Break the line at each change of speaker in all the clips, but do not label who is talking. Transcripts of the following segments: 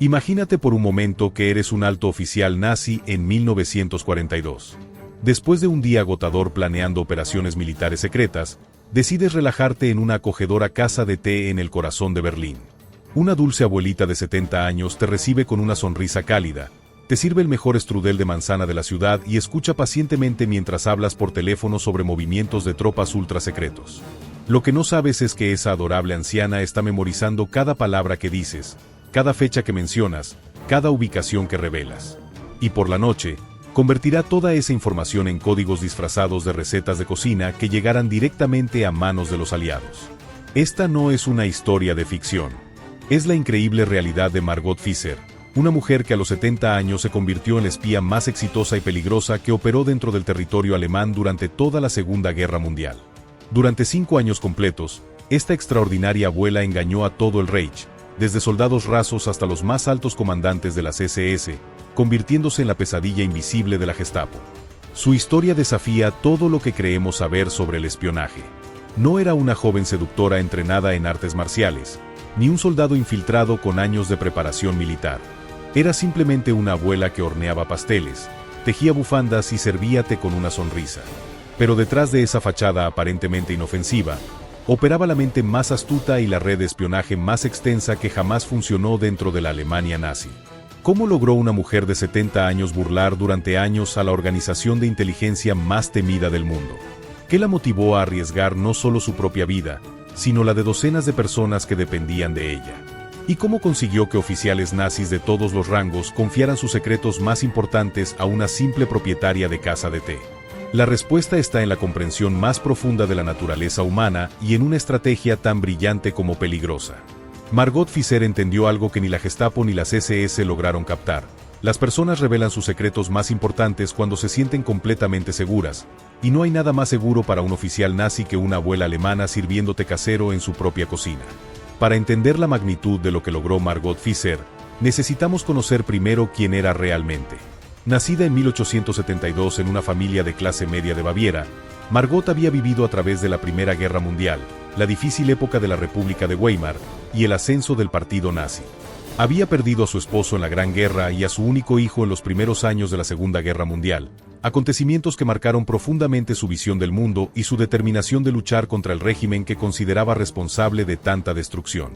Imagínate por un momento que eres un alto oficial nazi en 1942. Después de un día agotador planeando operaciones militares secretas, decides relajarte en una acogedora casa de té en el corazón de Berlín. Una dulce abuelita de 70 años te recibe con una sonrisa cálida, te sirve el mejor strudel de manzana de la ciudad y escucha pacientemente mientras hablas por teléfono sobre movimientos de tropas ultrasecretos. Lo que no sabes es que esa adorable anciana está memorizando cada palabra que dices, cada fecha que mencionas, cada ubicación que revelas. Y por la noche, convertirá toda esa información en códigos disfrazados de recetas de cocina que llegarán directamente a manos de los aliados. Esta no es una historia de ficción. Es la increíble realidad de Margot Fisser, una mujer que a los 70 años se convirtió en la espía más exitosa y peligrosa que operó dentro del territorio alemán durante toda la Segunda Guerra Mundial. Durante 5 años completos, esta extraordinaria abuela engañó a todo el Reich, desde soldados rasos hasta los más altos comandantes de las SS, convirtiéndose en la pesadilla invisible de la Gestapo. Su historia desafía todo lo que creemos saber sobre el espionaje. No era una joven seductora entrenada en artes marciales, ni un soldado infiltrado con años de preparación militar. Era simplemente una abuela que horneaba pasteles, tejía bufandas y servía té con una sonrisa. Pero detrás de esa fachada aparentemente inofensiva, operaba la mente más astuta y la red de espionaje más extensa que jamás funcionó dentro de la Alemania nazi. ¿Cómo logró una mujer de 70 años burlar durante años a la organización de inteligencia más temida del mundo? ¿Qué la motivó a arriesgar no solo su propia vida, sino la de docenas de personas que dependían de ella? ¿Y cómo consiguió que oficiales nazis de todos los rangos confiaran sus secretos más importantes a una simple propietaria de casa de té? La respuesta está en la comprensión más profunda de la naturaleza humana y en una estrategia tan brillante como peligrosa. Margot Fisser entendió algo que ni la Gestapo ni las SS lograron captar. Las personas revelan sus secretos más importantes cuando se sienten completamente seguras, y no hay nada más seguro para un oficial nazi que una abuela alemana sirviéndote casero en su propia cocina. Para entender la magnitud de lo que logró Margot Fisser, necesitamos conocer primero quién era realmente. Nacida en 1872 en una familia de clase media de Baviera, Margot había vivido a través de la Primera Guerra Mundial, la difícil época de la República de Weimar y el ascenso del partido nazi. Había perdido a su esposo en la Gran Guerra y a su único hijo en los primeros años de la Segunda Guerra Mundial, acontecimientos que marcaron profundamente su visión del mundo y su determinación de luchar contra el régimen que consideraba responsable de tanta destrucción.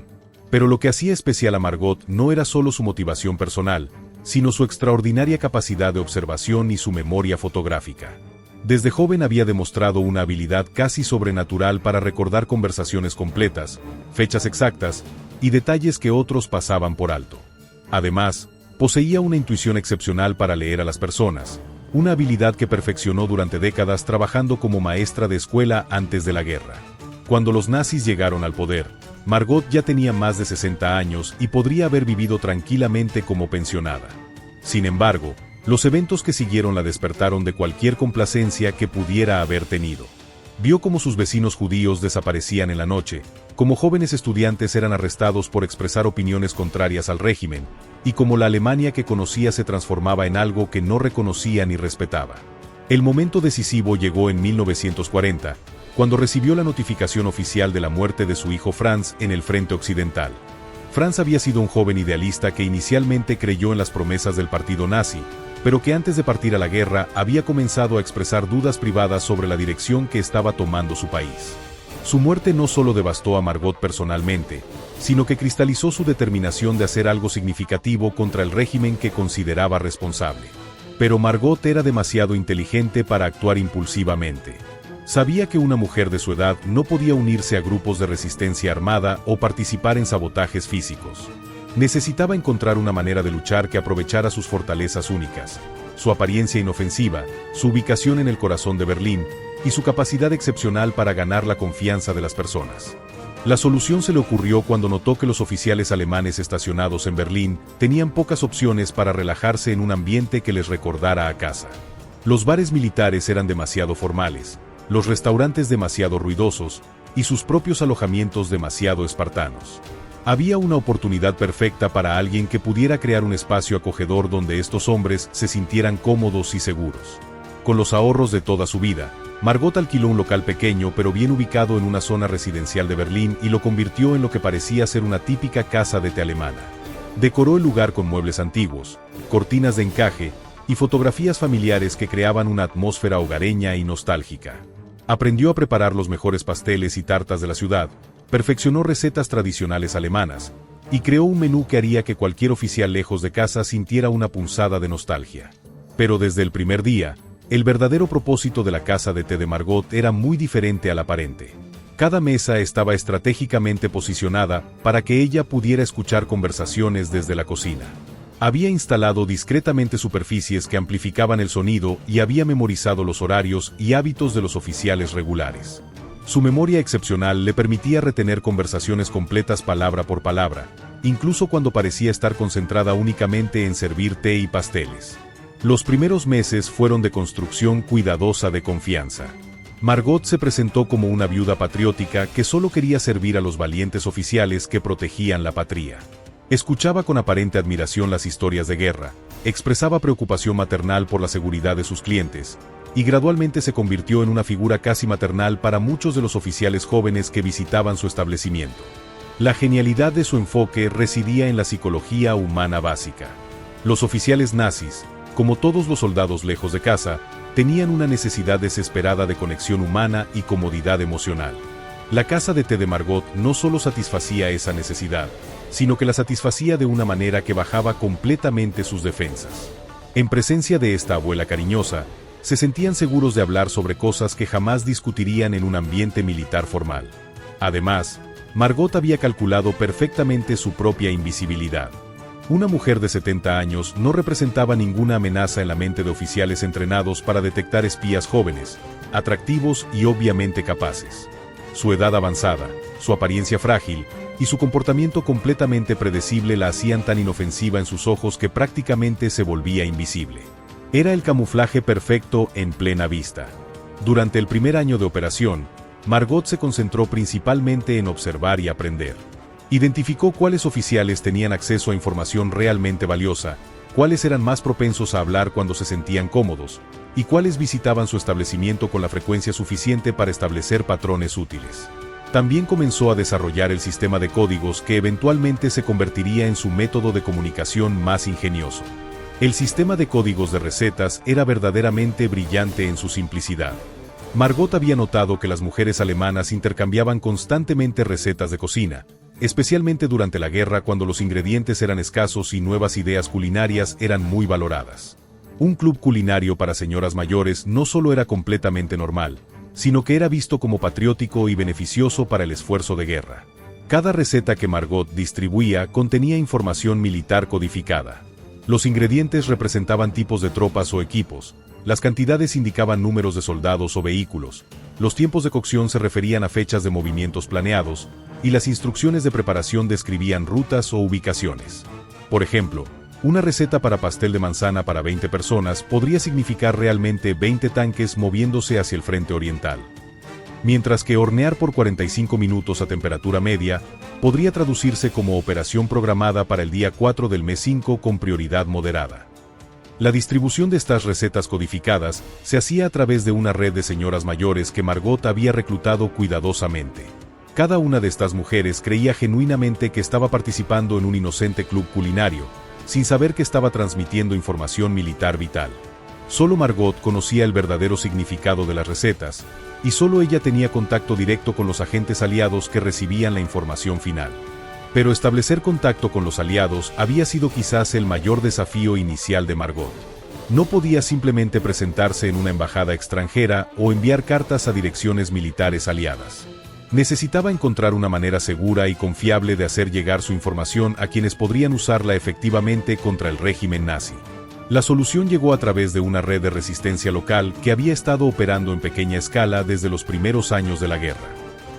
Pero lo que hacía especial a Margot no era solo su motivación personal, sino su extraordinaria capacidad de observación y su memoria fotográfica. Desde joven había demostrado una habilidad casi sobrenatural para recordar conversaciones completas, fechas exactas y detalles que otros pasaban por alto. Además, poseía una intuición excepcional para leer a las personas, una habilidad que perfeccionó durante décadas trabajando como maestra de escuela antes de la guerra. Cuando los nazis llegaron al poder, Margot ya tenía más de 60 años y podría haber vivido tranquilamente como pensionada. Sin embargo, los eventos que siguieron la despertaron de cualquier complacencia que pudiera haber tenido. Vio cómo sus vecinos judíos desaparecían en la noche, cómo jóvenes estudiantes eran arrestados por expresar opiniones contrarias al régimen, y cómo la Alemania que conocía se transformaba en algo que no reconocía ni respetaba. El momento decisivo llegó en 1940, cuando recibió la notificación oficial de la muerte de su hijo Franz en el frente occidental. Franz había sido un joven idealista que inicialmente creyó en las promesas del partido nazi, pero que antes de partir a la guerra había comenzado a expresar dudas privadas sobre la dirección que estaba tomando su país. Su muerte no solo devastó a Margot personalmente, sino que cristalizó su determinación de hacer algo significativo contra el régimen que consideraba responsable. Pero Margot era demasiado inteligente para actuar impulsivamente. Sabía que una mujer de su edad no podía unirse a grupos de resistencia armada o participar en sabotajes físicos. Necesitaba encontrar una manera de luchar que aprovechara sus fortalezas únicas, su apariencia inofensiva, su ubicación en el corazón de Berlín y su capacidad excepcional para ganar la confianza de las personas. La solución se le ocurrió cuando notó que los oficiales alemanes estacionados en Berlín tenían pocas opciones para relajarse en un ambiente que les recordara a casa. Los bares militares eran demasiado formales, los restaurantes demasiado ruidosos y sus propios alojamientos demasiado espartanos. Había una oportunidad perfecta para alguien que pudiera crear un espacio acogedor donde estos hombres se sintieran cómodos y seguros. Con los ahorros de toda su vida, Margot alquiló un local pequeño pero bien ubicado en una zona residencial de Berlín y lo convirtió en lo que parecía ser una típica casa de té alemana. Decoró el lugar con muebles antiguos, cortinas de encaje y fotografías familiares que creaban una atmósfera hogareña y nostálgica. Aprendió a preparar los mejores pasteles y tartas de la ciudad, perfeccionó recetas tradicionales alemanas, y creó un menú que haría que cualquier oficial lejos de casa sintiera una punzada de nostalgia. Pero desde el primer día, el verdadero propósito de la casa de té de Margot era muy diferente al aparente. Cada mesa estaba estratégicamente posicionada para que ella pudiera escuchar conversaciones desde la cocina. Había instalado discretamente superficies que amplificaban el sonido y había memorizado los horarios y hábitos de los oficiales regulares. Su memoria excepcional le permitía retener conversaciones completas palabra por palabra, incluso cuando parecía estar concentrada únicamente en servir té y pasteles. Los primeros meses fueron de construcción cuidadosa de confianza. Margot se presentó como una viuda patriótica que solo quería servir a los valientes oficiales que protegían la patria. Escuchaba con aparente admiración las historias de guerra, expresaba preocupación maternal por la seguridad de sus clientes, y gradualmente se convirtió en una figura casi maternal para muchos de los oficiales jóvenes que visitaban su establecimiento. La genialidad de su enfoque residía en la psicología humana básica. Los oficiales nazis, como todos los soldados lejos de casa, tenían una necesidad desesperada de conexión humana y comodidad emocional. La casa de té de Margot no solo satisfacía esa necesidad, sino que la satisfacía de una manera que bajaba completamente sus defensas. En presencia de esta abuela cariñosa, se sentían seguros de hablar sobre cosas que jamás discutirían en un ambiente militar formal. Además, Margot había calculado perfectamente su propia invisibilidad. Una mujer de 70 años no representaba ninguna amenaza en la mente de oficiales entrenados para detectar espías jóvenes, atractivos y obviamente capaces. Su edad avanzada, su apariencia frágil y su comportamiento completamente predecible la hacían tan inofensiva en sus ojos que prácticamente se volvía invisible. Era el camuflaje perfecto en plena vista. Durante el primer año de operación, Margot se concentró principalmente en observar y aprender. Identificó cuáles oficiales tenían acceso a información realmente valiosa, cuáles eran más propensos a hablar cuando se sentían cómodos, y cuáles visitaban su establecimiento con la frecuencia suficiente para establecer patrones útiles. También comenzó a desarrollar el sistema de códigos que eventualmente se convertiría en su método de comunicación más ingenioso. El sistema de códigos de recetas era verdaderamente brillante en su simplicidad. Margot había notado que las mujeres alemanas intercambiaban constantemente recetas de cocina, especialmente durante la guerra cuando los ingredientes eran escasos y nuevas ideas culinarias eran muy valoradas. Un club culinario para señoras mayores no solo era completamente normal, sino que era visto como patriótico y beneficioso para el esfuerzo de guerra. Cada receta que Margot distribuía contenía información militar codificada. Los ingredientes representaban tipos de tropas o equipos, las cantidades indicaban números de soldados o vehículos, los tiempos de cocción se referían a fechas de movimientos planeados, y las instrucciones de preparación describían rutas o ubicaciones. Por ejemplo, una receta para pastel de manzana para 20 personas podría significar realmente 20 tanques moviéndose hacia el frente oriental. Mientras que hornear por 45 minutos a temperatura media podría traducirse como operación programada para el día 4 del mes 5 con prioridad moderada. La distribución de estas recetas codificadas se hacía a través de una red de señoras mayores que Margot había reclutado cuidadosamente. Cada una de estas mujeres creía genuinamente que estaba participando en un inocente club culinario, sin saber que estaba transmitiendo información militar vital. Solo Margot conocía el verdadero significado de las recetas, y solo ella tenía contacto directo con los agentes aliados que recibían la información final. Pero establecer contacto con los aliados había sido quizás el mayor desafío inicial de Margot. No podía simplemente presentarse en una embajada extranjera o enviar cartas a direcciones militares aliadas. Necesitaba encontrar una manera segura y confiable de hacer llegar su información a quienes podrían usarla efectivamente contra el régimen nazi. La solución llegó a través de una red de resistencia local que había estado operando en pequeña escala desde los primeros años de la guerra.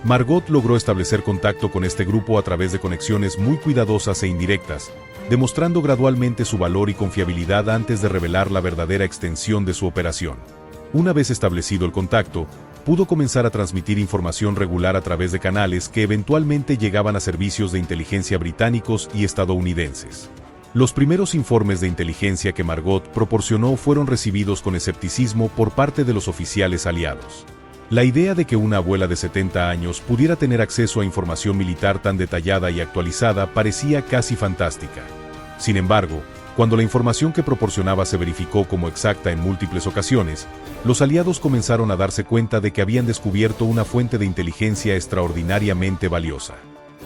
Margot logró establecer contacto con este grupo a través de conexiones muy cuidadosas e indirectas, demostrando gradualmente su valor y confiabilidad antes de revelar la verdadera extensión de su operación. Una vez establecido el contacto, pudo comenzar a transmitir información regular a través de canales que eventualmente llegaban a servicios de inteligencia británicos y estadounidenses. Los primeros informes de inteligencia que Margot proporcionó fueron recibidos con escepticismo por parte de los oficiales aliados. La idea de que una abuela de 70 años pudiera tener acceso a información militar tan detallada y actualizada parecía casi fantástica. Sin embargo, cuando la información que proporcionaba se verificó como exacta en múltiples ocasiones, los aliados comenzaron a darse cuenta de que habían descubierto una fuente de inteligencia extraordinariamente valiosa.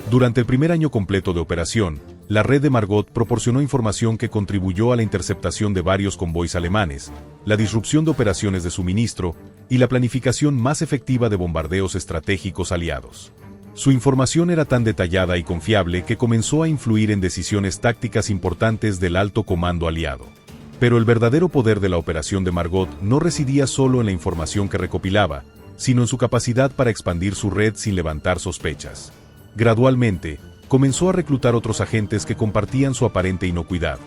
Durante el primer año completo de operación, la red de Margot proporcionó información que contribuyó a la interceptación de varios convoys alemanes, la disrupción de operaciones de suministro y la planificación más efectiva de bombardeos estratégicos aliados. Su información era tan detallada y confiable que comenzó a influir en decisiones tácticas importantes del alto comando aliado. Pero el verdadero poder de la operación de Margot no residía solo en la información que recopilaba, sino en su capacidad para expandir su red sin levantar sospechas. Gradualmente, comenzó a reclutar otros agentes que compartían su aparente inocuidad,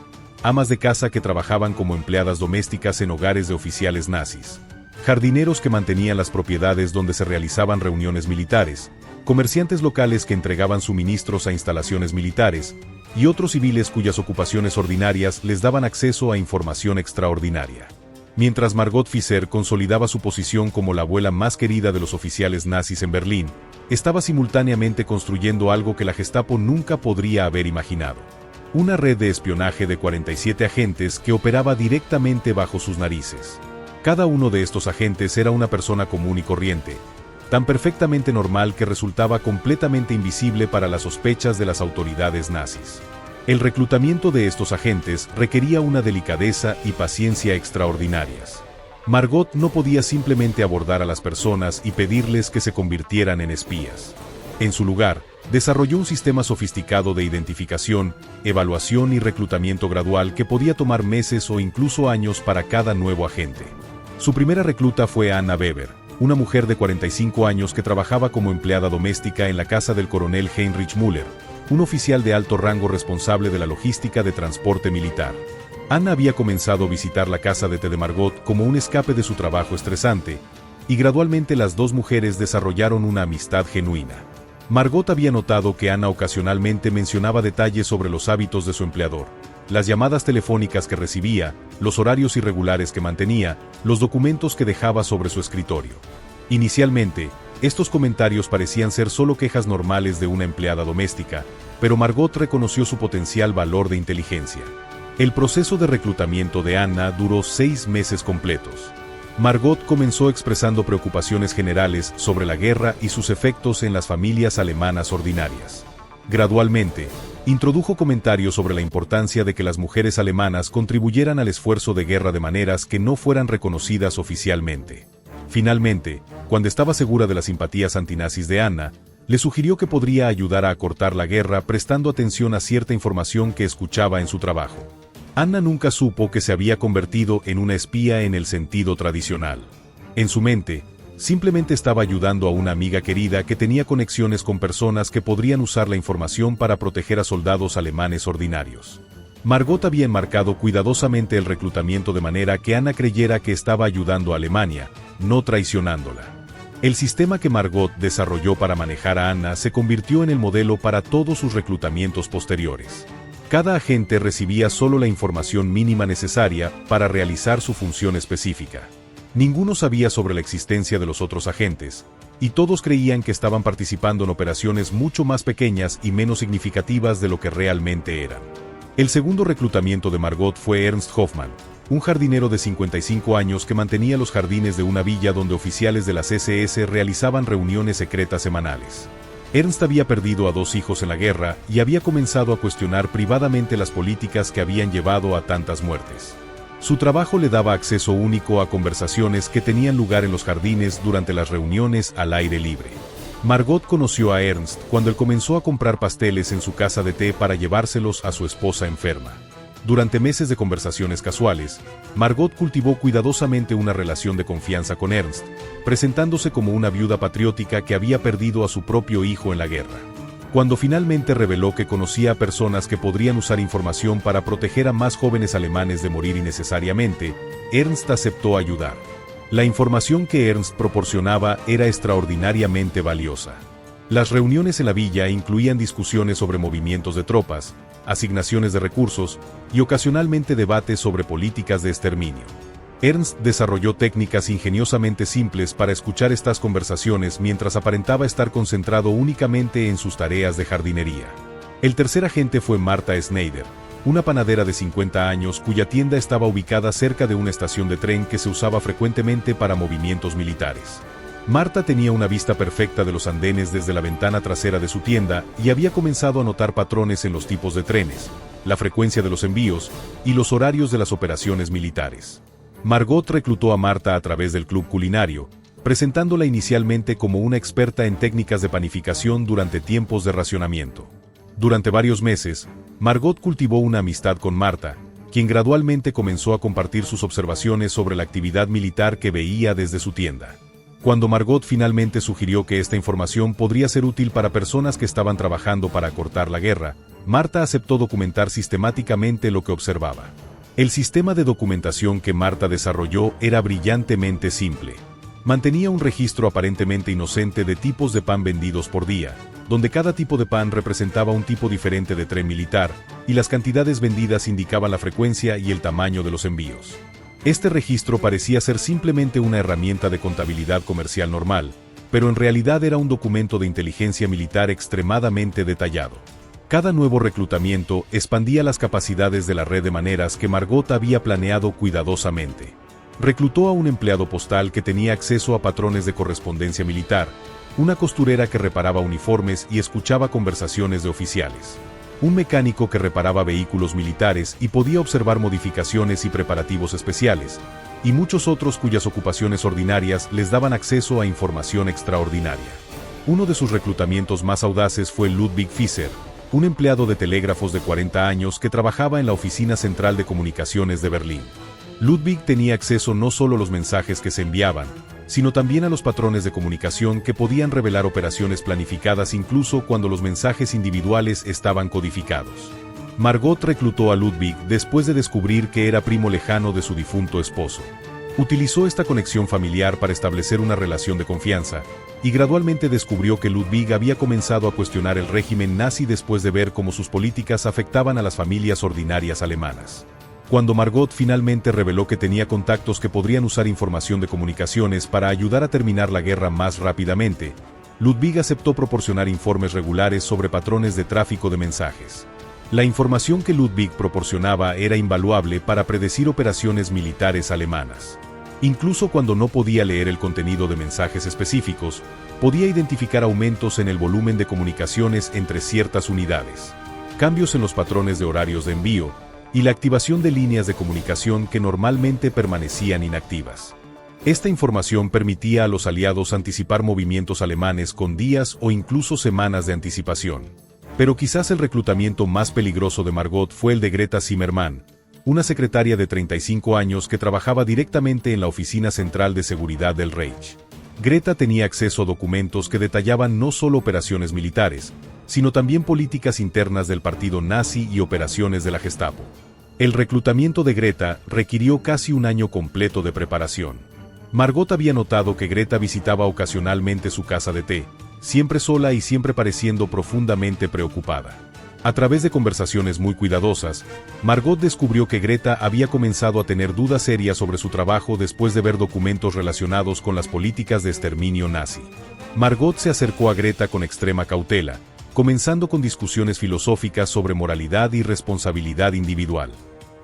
amas de casa que trabajaban como empleadas domésticas en hogares de oficiales nazis, jardineros que mantenían las propiedades donde se realizaban reuniones militares, comerciantes locales que entregaban suministros a instalaciones militares, y otros civiles cuyas ocupaciones ordinarias les daban acceso a información extraordinaria. Mientras Margot Fisser consolidaba su posición como la abuela más querida de los oficiales nazis en Berlín, estaba simultáneamente construyendo algo que la Gestapo nunca podría haber imaginado. Una red de espionaje de 47 agentes que operaba directamente bajo sus narices. Cada uno de estos agentes era una persona común y corriente, tan perfectamente normal que resultaba completamente invisible para las sospechas de las autoridades nazis. El reclutamiento de estos agentes requería una delicadeza y paciencia extraordinarias. Margot no podía simplemente abordar a las personas y pedirles que se convirtieran en espías. En su lugar, desarrolló un sistema sofisticado de identificación, evaluación y reclutamiento gradual que podía tomar meses o incluso años para cada nuevo agente. Su primera recluta fue Anna Weber, una mujer de 45 años que trabajaba como empleada doméstica en la casa del coronel Heinrich Müller, un oficial de alto rango responsable de la logística de transporte militar. Anna había comenzado a visitar la casa de té de Margot como un escape de su trabajo estresante, y gradualmente las dos mujeres desarrollaron una amistad genuina. Margot había notado que Anna ocasionalmente mencionaba detalles sobre los hábitos de su empleador, las llamadas telefónicas que recibía, los horarios irregulares que mantenía, los documentos que dejaba sobre su escritorio. Inicialmente, estos comentarios parecían ser solo quejas normales de una empleada doméstica, pero Margot reconoció su potencial valor de inteligencia. El proceso de reclutamiento de Anna duró 6 meses completos. Margot comenzó expresando preocupaciones generales sobre la guerra y sus efectos en las familias alemanas ordinarias. Gradualmente, introdujo comentarios sobre la importancia de que las mujeres alemanas contribuyeran al esfuerzo de guerra de maneras que no fueran reconocidas oficialmente. Finalmente, cuando estaba segura de las simpatías antinazis de Anna, le sugirió que podría ayudar a acortar la guerra prestando atención a cierta información que escuchaba en su trabajo. Anna nunca supo que se había convertido en una espía en el sentido tradicional. En su mente, simplemente estaba ayudando a una amiga querida que tenía conexiones con personas que podrían usar la información para proteger a soldados alemanes ordinarios. Margot había enmarcado cuidadosamente el reclutamiento de manera que Anna creyera que estaba ayudando a Alemania, no traicionándola. El sistema que Margot desarrolló para manejar a Anna se convirtió en el modelo para todos sus reclutamientos posteriores. Cada agente recibía solo la información mínima necesaria para realizar su función específica. Ninguno sabía sobre la existencia de los otros agentes, y todos creían que estaban participando en operaciones mucho más pequeñas y menos significativas de lo que realmente eran. El segundo reclutamiento de Margot fue Ernst Hoffmann, un jardinero de 55 años que mantenía los jardines de una villa donde oficiales de las SS realizaban reuniones secretas semanales. Ernst había perdido a 2 hijos en la guerra y había comenzado a cuestionar privadamente las políticas que habían llevado a tantas muertes. Su trabajo le daba acceso único a conversaciones que tenían lugar en los jardines durante las reuniones al aire libre. Margot conoció a Ernst cuando él comenzó a comprar pasteles en su casa de té para llevárselos a su esposa enferma. Durante meses de conversaciones casuales, Margot cultivó cuidadosamente una relación de confianza con Ernst, presentándose como una viuda patriótica que había perdido a su propio hijo en la guerra. Cuando finalmente reveló que conocía a personas que podrían usar información para proteger a más jóvenes alemanes de morir innecesariamente, Ernst aceptó ayudar. La información que Ernst proporcionaba era extraordinariamente valiosa. Las reuniones en la villa incluían discusiones sobre movimientos de tropas, asignaciones de recursos y ocasionalmente debates sobre políticas de exterminio. Ernst desarrolló técnicas ingeniosamente simples para escuchar estas conversaciones mientras aparentaba estar concentrado únicamente en sus tareas de jardinería. El tercer agente fue Martha Schneider, una panadera de 50 años cuya tienda estaba ubicada cerca de una estación de tren que se usaba frecuentemente para movimientos militares. Marta tenía una vista perfecta de los andenes desde la ventana trasera de su tienda y había comenzado a notar patrones en los tipos de trenes, la frecuencia de los envíos y los horarios de las operaciones militares. Margot reclutó a Marta a través del club culinario, presentándola inicialmente como una experta en técnicas de panificación durante tiempos de racionamiento. Durante varios meses, Margot cultivó una amistad con Marta, quien gradualmente comenzó a compartir sus observaciones sobre la actividad militar que veía desde su tienda. Cuando Margot finalmente sugirió que esta información podría ser útil para personas que estaban trabajando para acortar la guerra, Marta aceptó documentar sistemáticamente lo que observaba. El sistema de documentación que Marta desarrolló era brillantemente simple. Mantenía un registro aparentemente inocente de tipos de pan vendidos por día, donde cada tipo de pan representaba un tipo diferente de tren militar, y las cantidades vendidas indicaban la frecuencia y el tamaño de los envíos. Este registro parecía ser simplemente una herramienta de contabilidad comercial normal, pero en realidad era un documento de inteligencia militar extremadamente detallado. Cada nuevo reclutamiento expandía las capacidades de la red de maneras que Margot había planeado cuidadosamente. Reclutó a un empleado postal que tenía acceso a patrones de correspondencia militar, una costurera que reparaba uniformes y escuchaba conversaciones de oficiales, un mecánico que reparaba vehículos militares y podía observar modificaciones y preparativos especiales, y muchos otros cuyas ocupaciones ordinarias les daban acceso a información extraordinaria. Uno de sus reclutamientos más audaces fue Ludwig Fischer, un empleado de telégrafos de 40 años que trabajaba en la Oficina Central de Comunicaciones de Berlín. Ludwig tenía acceso no solo a los mensajes que se enviaban, sino también a los patrones de comunicación que podían revelar operaciones planificadas incluso cuando los mensajes individuales estaban codificados. Margot reclutó a Ludwig después de descubrir que era primo lejano de su difunto esposo. Utilizó esta conexión familiar para establecer una relación de confianza, y gradualmente descubrió que Ludwig había comenzado a cuestionar el régimen nazi después de ver cómo sus políticas afectaban a las familias ordinarias alemanas. Cuando Margot finalmente reveló que tenía contactos que podrían usar información de comunicaciones para ayudar a terminar la guerra más rápidamente, Ludwig aceptó proporcionar informes regulares sobre patrones de tráfico de mensajes. La información que Ludwig proporcionaba era invaluable para predecir operaciones militares alemanas. Incluso cuando no podía leer el contenido de mensajes específicos, podía identificar aumentos en el volumen de comunicaciones entre ciertas unidades, cambios en los patrones de horarios de envío, y la activación de líneas de comunicación que normalmente permanecían inactivas. Esta información permitía a los aliados anticipar movimientos alemanes con días o incluso semanas de anticipación. Pero quizás el reclutamiento más peligroso de Margot fue el de Greta Zimmermann, una secretaria de 35 años que trabajaba directamente en la Oficina Central de Seguridad del Reich. Greta tenía acceso a documentos que detallaban no solo operaciones militares, sino también políticas internas del partido nazi y operaciones de la Gestapo. El reclutamiento de Greta requirió casi un año completo de preparación. Margot había notado que Greta visitaba ocasionalmente su casa de té, siempre sola y siempre pareciendo profundamente preocupada. A través de conversaciones muy cuidadosas, Margot descubrió que Greta había comenzado a tener dudas serias sobre su trabajo después de ver documentos relacionados con las políticas de exterminio nazi. Margot se acercó a Greta con extrema cautela, comenzando con discusiones filosóficas sobre moralidad y responsabilidad individual.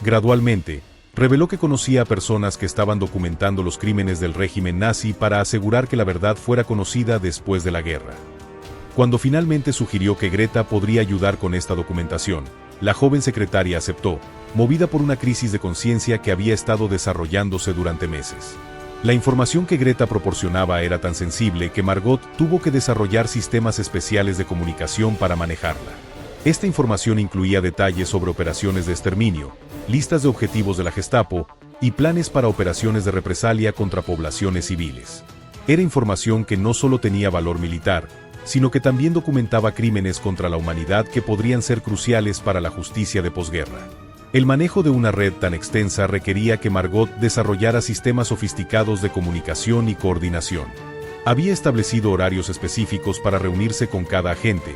Gradualmente, reveló que conocía a personas que estaban documentando los crímenes del régimen nazi para asegurar que la verdad fuera conocida después de la guerra. Cuando finalmente sugirió que Greta podría ayudar con esta documentación, la joven secretaria aceptó, movida por una crisis de conciencia que había estado desarrollándose durante meses. La información que Greta proporcionaba era tan sensible que Margot tuvo que desarrollar sistemas especiales de comunicación para manejarla. Esta información incluía detalles sobre operaciones de exterminio, listas de objetivos de la Gestapo y planes para operaciones de represalia contra poblaciones civiles. Era información que no solo tenía valor militar, sino que también documentaba crímenes contra la humanidad que podrían ser cruciales para la justicia de posguerra. El manejo de una red tan extensa requería que Margot desarrollara sistemas sofisticados de comunicación y coordinación. Había establecido horarios específicos para reunirse con cada agente,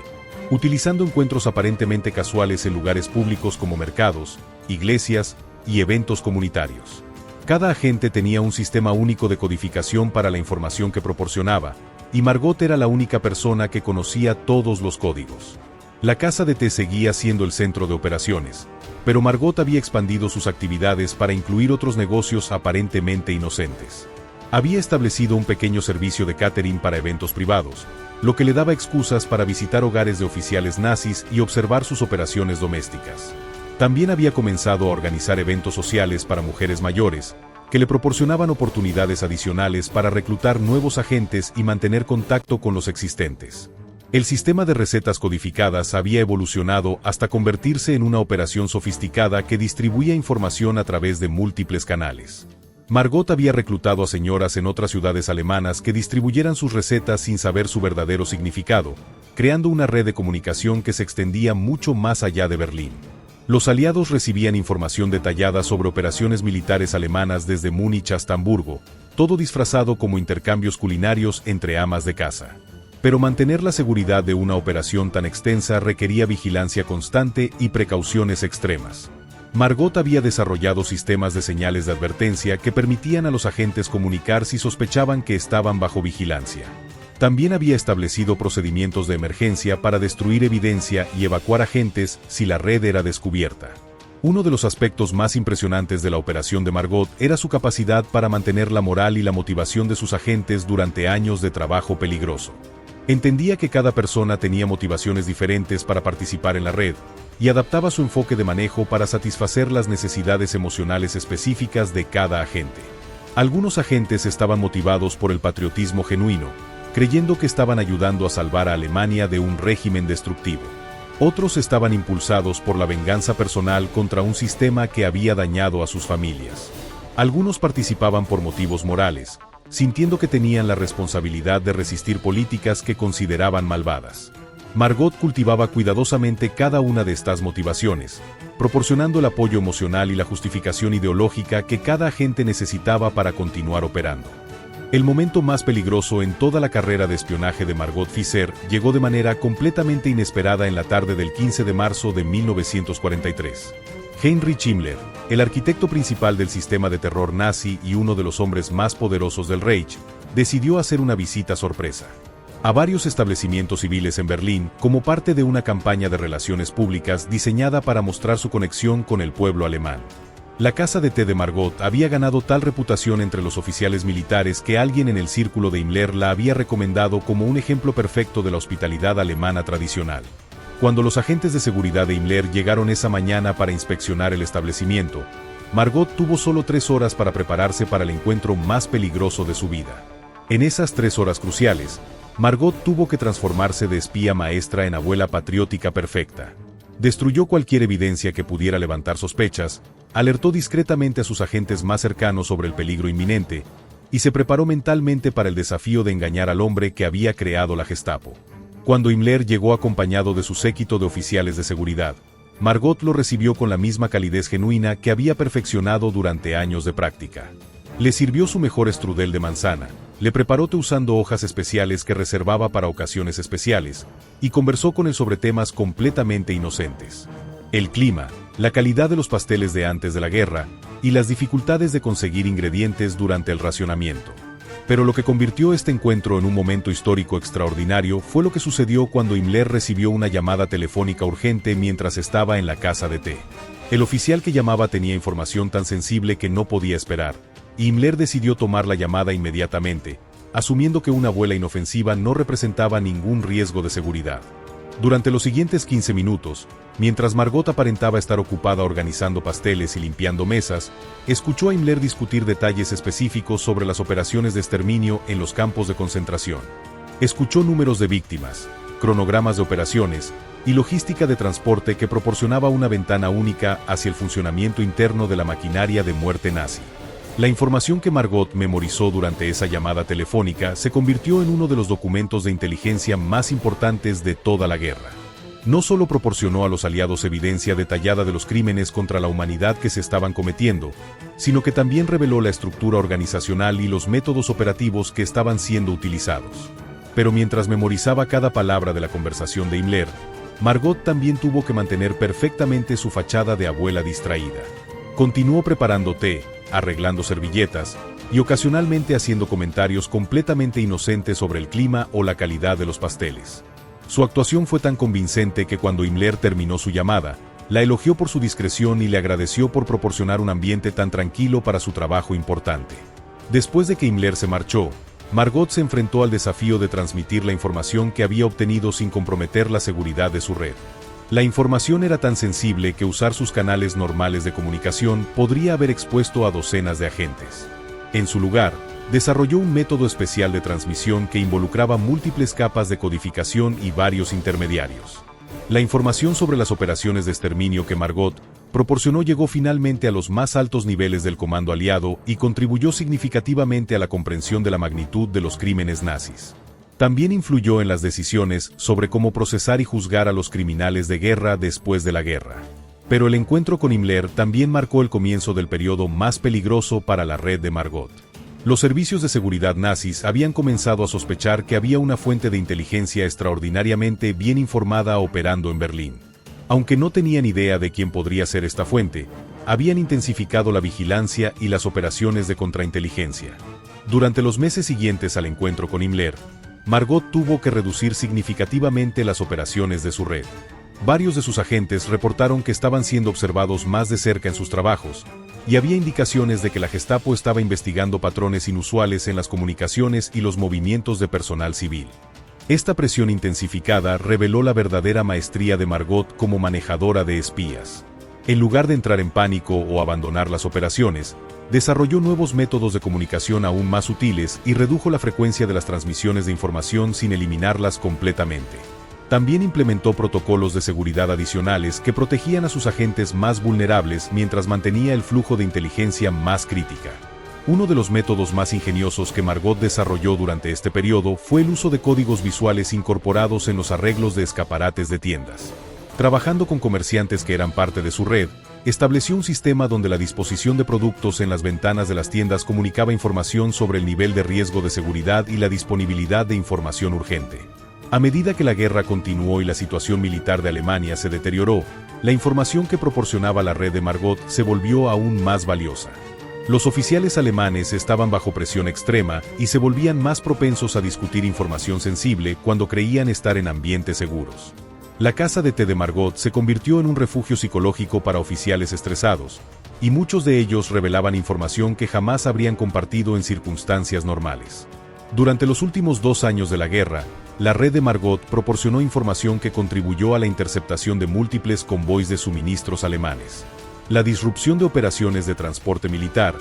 utilizando encuentros aparentemente casuales en lugares públicos como mercados, iglesias y eventos comunitarios. Cada agente tenía un sistema único de codificación para la información que proporcionaba, y Margot era la única persona que conocía todos los códigos. La casa de té seguía siendo el centro de operaciones, pero Margot había expandido sus actividades para incluir otros negocios aparentemente inocentes. Había establecido un pequeño servicio de catering para eventos privados, lo que le daba excusas para visitar hogares de oficiales nazis y observar sus operaciones domésticas. También había comenzado a organizar eventos sociales para mujeres mayores, que le proporcionaban oportunidades adicionales para reclutar nuevos agentes y mantener contacto con los existentes. El sistema de recetas codificadas había evolucionado hasta convertirse en una operación sofisticada que distribuía información a través de múltiples canales. Margot había reclutado a señoras en otras ciudades alemanas que distribuyeran sus recetas sin saber su verdadero significado, creando una red de comunicación que se extendía mucho más allá de Berlín. Los aliados recibían información detallada sobre operaciones militares alemanas desde Múnich hasta Hamburgo, todo disfrazado como intercambios culinarios entre amas de casa. Pero mantener la seguridad de una operación tan extensa requería vigilancia constante y precauciones extremas. Margot había desarrollado sistemas de señales de advertencia que permitían a los agentes comunicar si sospechaban que estaban bajo vigilancia. También había establecido procedimientos de emergencia para destruir evidencia y evacuar agentes si la red era descubierta. Uno de los aspectos más impresionantes de la operación de Margot era su capacidad para mantener la moral y la motivación de sus agentes durante años de trabajo peligroso. Entendía que cada persona tenía motivaciones diferentes para participar en la red, y adaptaba su enfoque de manejo para satisfacer las necesidades emocionales específicas de cada agente. Algunos agentes estaban motivados por el patriotismo genuino, creyendo que estaban ayudando a salvar a Alemania de un régimen destructivo. Otros estaban impulsados por la venganza personal contra un sistema que había dañado a sus familias. Algunos participaban por motivos morales, sintiendo que tenían la responsabilidad de resistir políticas que consideraban malvadas. Margot cultivaba cuidadosamente cada una de estas motivaciones, proporcionando el apoyo emocional y la justificación ideológica que cada agente necesitaba para continuar operando. El momento más peligroso en toda la carrera de espionaje de Margot Fisser llegó de manera completamente inesperada en la tarde del 15 de marzo de 1943. Heinrich Himmler, el arquitecto principal del sistema de terror nazi y uno de los hombres más poderosos del Reich, decidió hacer una visita sorpresa a varios establecimientos civiles en Berlín como parte de una campaña de relaciones públicas diseñada para mostrar su conexión con el pueblo alemán. La casa de té de Margot había ganado tal reputación entre los oficiales militares que alguien en el círculo de Himmler la había recomendado como un ejemplo perfecto de la hospitalidad alemana tradicional. Cuando los agentes de seguridad de Himmler llegaron esa mañana para inspeccionar el establecimiento, Margot tuvo solo 3 horas para prepararse para el encuentro más peligroso de su vida. En esas 3 horas cruciales, Margot tuvo que transformarse de espía maestra en abuela patriótica perfecta. Destruyó cualquier evidencia que pudiera levantar sospechas, alertó discretamente a sus agentes más cercanos sobre el peligro inminente, y se preparó mentalmente para el desafío de engañar al hombre que había creado la Gestapo. Cuando Himmler llegó acompañado de su séquito de oficiales de seguridad, Margot lo recibió con la misma calidez genuina que había perfeccionado durante años de práctica. Le sirvió su mejor strudel de manzana, le preparó té usando hojas especiales que reservaba para ocasiones especiales, y conversó con él sobre temas completamente inocentes. El clima, la calidad de los pasteles de antes de la guerra, y las dificultades de conseguir ingredientes durante el racionamiento. Pero lo que convirtió este encuentro en un momento histórico extraordinario fue lo que sucedió cuando Himmler recibió una llamada telefónica urgente mientras estaba en la casa de té. El oficial que llamaba tenía información tan sensible que no podía esperar, y Himmler decidió tomar la llamada inmediatamente, asumiendo que una abuela inofensiva no representaba ningún riesgo de seguridad. Durante los siguientes 15 minutos, mientras Margot aparentaba estar ocupada organizando pasteles y limpiando mesas, escuchó a Himmler discutir detalles específicos sobre las operaciones de exterminio en los campos de concentración. Escuchó números de víctimas, cronogramas de operaciones y logística de transporte que proporcionaba una ventana única hacia el funcionamiento interno de la maquinaria de muerte nazi. La información que Margot memorizó durante esa llamada telefónica se convirtió en uno de los documentos de inteligencia más importantes de toda la guerra. No solo proporcionó a los aliados evidencia detallada de los crímenes contra la humanidad que se estaban cometiendo, sino que también reveló la estructura organizacional y los métodos operativos que estaban siendo utilizados. Pero mientras memorizaba cada palabra de la conversación de Himmler, Margot también tuvo que mantener perfectamente su fachada de abuela distraída. Continuó preparando té, arreglando servilletas, y ocasionalmente haciendo comentarios completamente inocentes sobre el clima o la calidad de los pasteles. Su actuación fue tan convincente que cuando Himmler terminó su llamada, la elogió por su discreción y le agradeció por proporcionar un ambiente tan tranquilo para su trabajo importante. Después de que Himmler se marchó, Margot se enfrentó al desafío de transmitir la información que había obtenido sin comprometer la seguridad de su red. La información era tan sensible que usar sus canales normales de comunicación podría haber expuesto a docenas de agentes. En su lugar, desarrolló un método especial de transmisión que involucraba múltiples capas de codificación y varios intermediarios. La información sobre las operaciones de exterminio que Margot proporcionó llegó finalmente a los más altos niveles del comando aliado y contribuyó significativamente a la comprensión de la magnitud de los crímenes nazis. También influyó en las decisiones sobre cómo procesar y juzgar a los criminales de guerra después de la guerra. Pero el encuentro con Himmler también marcó el comienzo del periodo más peligroso para la red de Margot. Los servicios de seguridad nazis habían comenzado a sospechar que había una fuente de inteligencia extraordinariamente bien informada operando en Berlín. Aunque no tenían idea de quién podría ser esta fuente, habían intensificado la vigilancia y las operaciones de contrainteligencia. Durante los meses siguientes al encuentro con Himmler, Margot tuvo que reducir significativamente las operaciones de su red. Varios de sus agentes reportaron que estaban siendo observados más de cerca en sus trabajos, y había indicaciones de que la Gestapo estaba investigando patrones inusuales en las comunicaciones y los movimientos de personal civil. Esta presión intensificada reveló la verdadera maestría de Margot como manejadora de espías. En lugar de entrar en pánico o abandonar las operaciones, desarrolló nuevos métodos de comunicación aún más sutiles y redujo la frecuencia de las transmisiones de información sin eliminarlas completamente. También implementó protocolos de seguridad adicionales que protegían a sus agentes más vulnerables mientras mantenía el flujo de inteligencia más crítica. Uno de los métodos más ingeniosos que Margot desarrolló durante este periodo fue el uso de códigos visuales incorporados en los arreglos de escaparates de tiendas. Trabajando con comerciantes que eran parte de su red, estableció un sistema donde la disposición de productos en las ventanas de las tiendas comunicaba información sobre el nivel de riesgo de seguridad y la disponibilidad de información urgente. A medida que la guerra continuó y la situación militar de Alemania se deterioró, la información que proporcionaba la red de Margot se volvió aún más valiosa. Los oficiales alemanes estaban bajo presión extrema y se volvían más propensos a discutir información sensible cuando creían estar en ambientes seguros. La casa de té de Margot se convirtió en un refugio psicológico para oficiales estresados, y muchos de ellos revelaban información que jamás habrían compartido en circunstancias normales. Durante los últimos 2 años de la guerra, la red de Margot proporcionó información que contribuyó a la interceptación de múltiples convoys de suministros alemanes, la disrupción de operaciones de transporte militar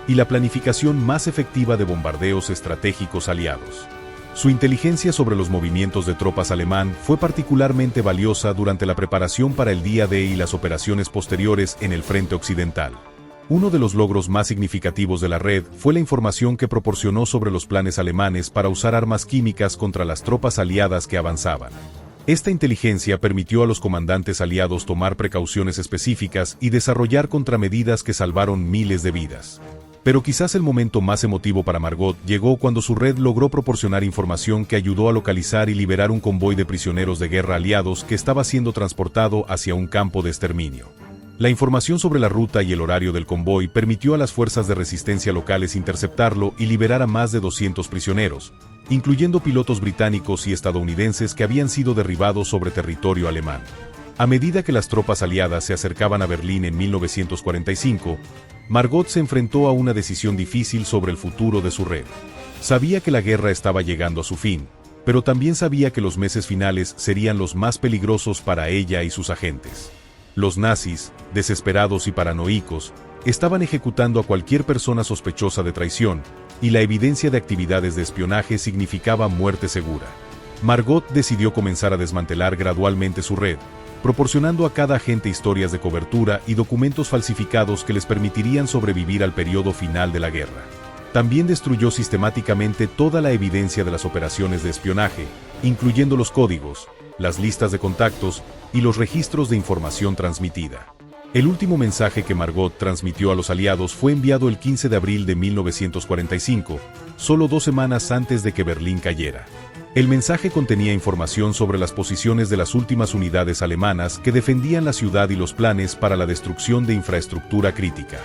y la planificación más efectiva de bombardeos estratégicos aliados. Su inteligencia sobre los movimientos de tropas alemán fue particularmente valiosa durante la preparación para el día D y las operaciones posteriores en el frente occidental. Uno de los logros más significativos de la red fue la información que proporcionó sobre los planes alemanes para usar armas químicas contra las tropas aliadas que avanzaban. Esta inteligencia permitió a los comandantes aliados tomar precauciones específicas y desarrollar contramedidas que salvaron miles de vidas. Pero quizás el momento más emotivo para Margot llegó cuando su red logró proporcionar información que ayudó a localizar y liberar un convoy de prisioneros de guerra aliados que estaba siendo transportado hacia un campo de exterminio. La información sobre la ruta y el horario del convoy permitió a las fuerzas de resistencia locales interceptarlo y liberar a más de 200 prisioneros, incluyendo pilotos británicos y estadounidenses que habían sido derribados sobre territorio alemán. A medida que las tropas aliadas se acercaban a Berlín en 1945, Margot se enfrentó a una decisión difícil sobre el futuro de su red. Sabía que la guerra estaba llegando a su fin, pero también sabía que los meses finales serían los más peligrosos para ella y sus agentes. Los nazis, desesperados y paranoicos, estaban ejecutando a cualquier persona sospechosa de traición, y la evidencia de actividades de espionaje significaba muerte segura. Margot decidió comenzar a desmantelar gradualmente su red, proporcionando a cada agente historias de cobertura y documentos falsificados que les permitirían sobrevivir al periodo final de la guerra. También destruyó sistemáticamente toda la evidencia de las operaciones de espionaje, incluyendo los códigos, las listas de contactos y los registros de información transmitida. El último mensaje que Margot transmitió a los aliados fue enviado el 15 de abril de 1945, solo 2 semanas antes de que Berlín cayera. El mensaje contenía información sobre las posiciones de las últimas unidades alemanas que defendían la ciudad y los planes para la destrucción de infraestructura crítica.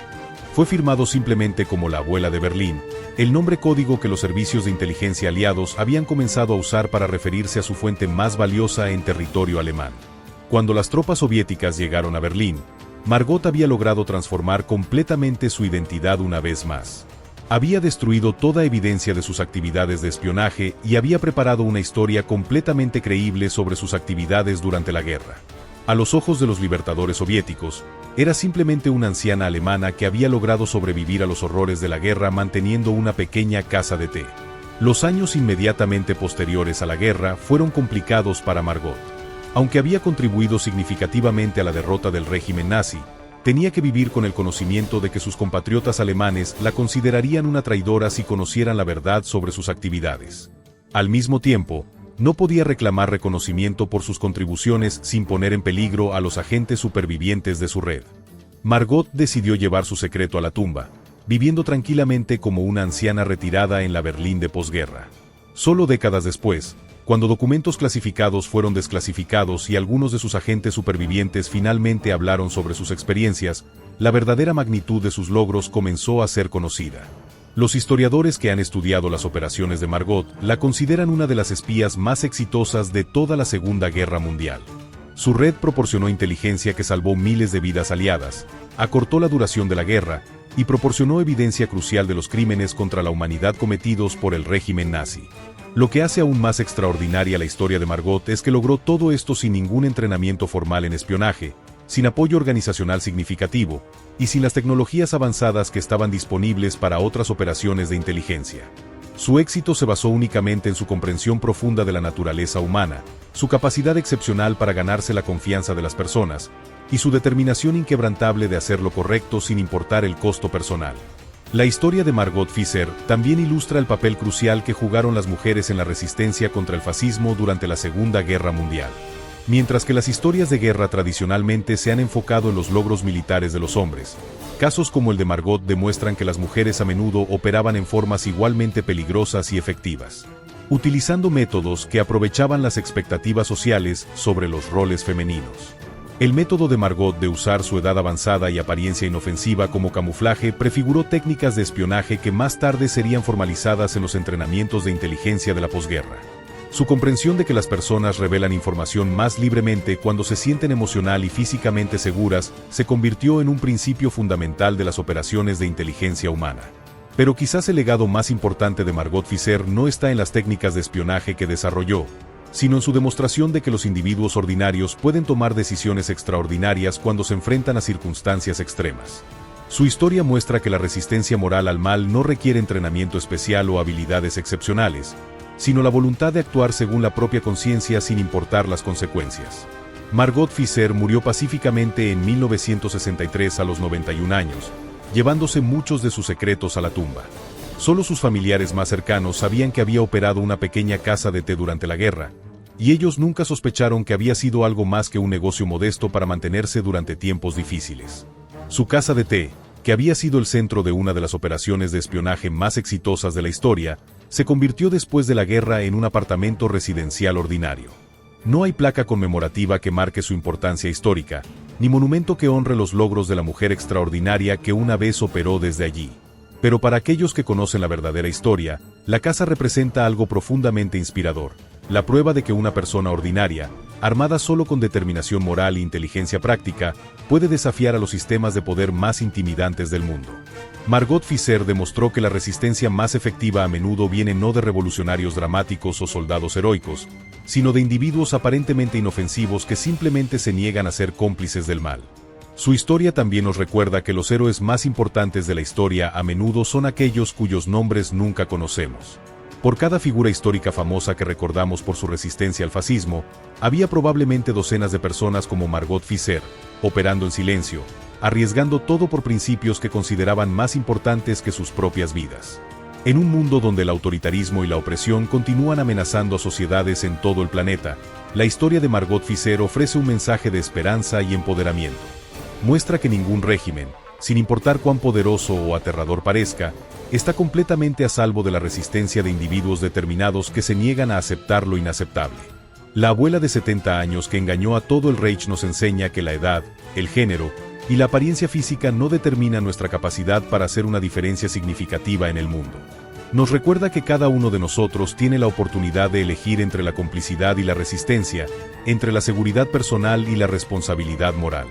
Fue firmado simplemente como la abuela de Berlín, el nombre código que los servicios de inteligencia aliados habían comenzado a usar para referirse a su fuente más valiosa en territorio alemán. Cuando las tropas soviéticas llegaron a Berlín, Margot había logrado transformar completamente su identidad una vez más. Había destruido toda evidencia de sus actividades de espionaje y había preparado una historia completamente creíble sobre sus actividades durante la guerra. A los ojos de los libertadores soviéticos, era simplemente una anciana alemana que había logrado sobrevivir a los horrores de la guerra manteniendo una pequeña casa de té. Los años inmediatamente posteriores a la guerra fueron complicados para Margot. Aunque había contribuido significativamente a la derrota del régimen nazi, tenía que vivir con el conocimiento de que sus compatriotas alemanes la considerarían una traidora si conocieran la verdad sobre sus actividades. Al mismo tiempo, no podía reclamar reconocimiento por sus contribuciones sin poner en peligro a los agentes supervivientes de su red. Margot decidió llevar su secreto a la tumba, viviendo tranquilamente como una anciana retirada en la Berlín de posguerra. Solo décadas después, cuando documentos clasificados fueron desclasificados y algunos de sus agentes supervivientes finalmente hablaron sobre sus experiencias, la verdadera magnitud de sus logros comenzó a ser conocida. Los historiadores que han estudiado las operaciones de Margot la consideran una de las espías más exitosas de toda la Segunda Guerra Mundial. Su red proporcionó inteligencia que salvó miles de vidas aliadas, acortó la duración de la guerra y proporcionó evidencia crucial de los crímenes contra la humanidad cometidos por el régimen nazi. Lo que hace aún más extraordinaria la historia de Margot es que logró todo esto sin ningún entrenamiento formal en espionaje, sin apoyo organizacional significativo, y sin las tecnologías avanzadas que estaban disponibles para otras operaciones de inteligencia. Su éxito se basó únicamente en su comprensión profunda de la naturaleza humana, su capacidad excepcional para ganarse la confianza de las personas, y su determinación inquebrantable de hacer lo correcto sin importar el costo personal. La historia de Margot Fisser también ilustra el papel crucial que jugaron las mujeres en la resistencia contra el fascismo durante la Segunda Guerra Mundial. Mientras que las historias de guerra tradicionalmente se han enfocado en los logros militares de los hombres, casos como el de Margot demuestran que las mujeres a menudo operaban en formas igualmente peligrosas y efectivas, utilizando métodos que aprovechaban las expectativas sociales sobre los roles femeninos. El método de Margot de usar su edad avanzada y apariencia inofensiva como camuflaje prefiguró técnicas de espionaje que más tarde serían formalizadas en los entrenamientos de inteligencia de la posguerra. Su comprensión de que las personas revelan información más libremente cuando se sienten emocional y físicamente seguras se convirtió en un principio fundamental de las operaciones de inteligencia humana. Pero quizás el legado más importante de Margot Fisser no está en las técnicas de espionaje que desarrolló, sino en su demostración de que los individuos ordinarios pueden tomar decisiones extraordinarias cuando se enfrentan a circunstancias extremas. Su historia muestra que la resistencia moral al mal no requiere entrenamiento especial o habilidades excepcionales, sino la voluntad de actuar según la propia conciencia sin importar las consecuencias. Margot Fisser murió pacíficamente en 1963 a los 91 años, llevándose muchos de sus secretos a la tumba. Solo sus familiares más cercanos sabían que había operado una pequeña casa de té durante la guerra, y ellos nunca sospecharon que había sido algo más que un negocio modesto para mantenerse durante tiempos difíciles. Su casa de té, que había sido el centro de una de las operaciones de espionaje más exitosas de la historia, se convirtió después de la guerra en un apartamento residencial ordinario. No hay placa conmemorativa que marque su importancia histórica, ni monumento que honre los logros de la mujer extraordinaria que una vez operó desde allí. Pero para aquellos que conocen la verdadera historia, la casa representa algo profundamente inspirador, la prueba de que una persona ordinaria, armada solo con determinación moral e inteligencia práctica, puede desafiar a los sistemas de poder más intimidantes del mundo. Margot Fisser demostró que la resistencia más efectiva a menudo viene no de revolucionarios dramáticos o soldados heroicos, sino de individuos aparentemente inofensivos que simplemente se niegan a ser cómplices del mal. Su historia también nos recuerda que los héroes más importantes de la historia a menudo son aquellos cuyos nombres nunca conocemos. Por cada figura histórica famosa que recordamos por su resistencia al fascismo, había probablemente docenas de personas como Margot Fisser, operando en silencio, arriesgando todo por principios que consideraban más importantes que sus propias vidas. En un mundo donde el autoritarismo y la opresión continúan amenazando a sociedades en todo el planeta, la historia de Margot Fisser ofrece un mensaje de esperanza y empoderamiento. Muestra que ningún régimen, sin importar cuán poderoso o aterrador parezca, está completamente a salvo de la resistencia de individuos determinados que se niegan a aceptar lo inaceptable. La abuela de 70 años que engañó a todo el Reich nos enseña que la edad, el género y la apariencia física no determina nuestra capacidad para hacer una diferencia significativa en el mundo. Nos recuerda que cada uno de nosotros tiene la oportunidad de elegir entre la complicidad y la resistencia, entre la seguridad personal y la responsabilidad moral.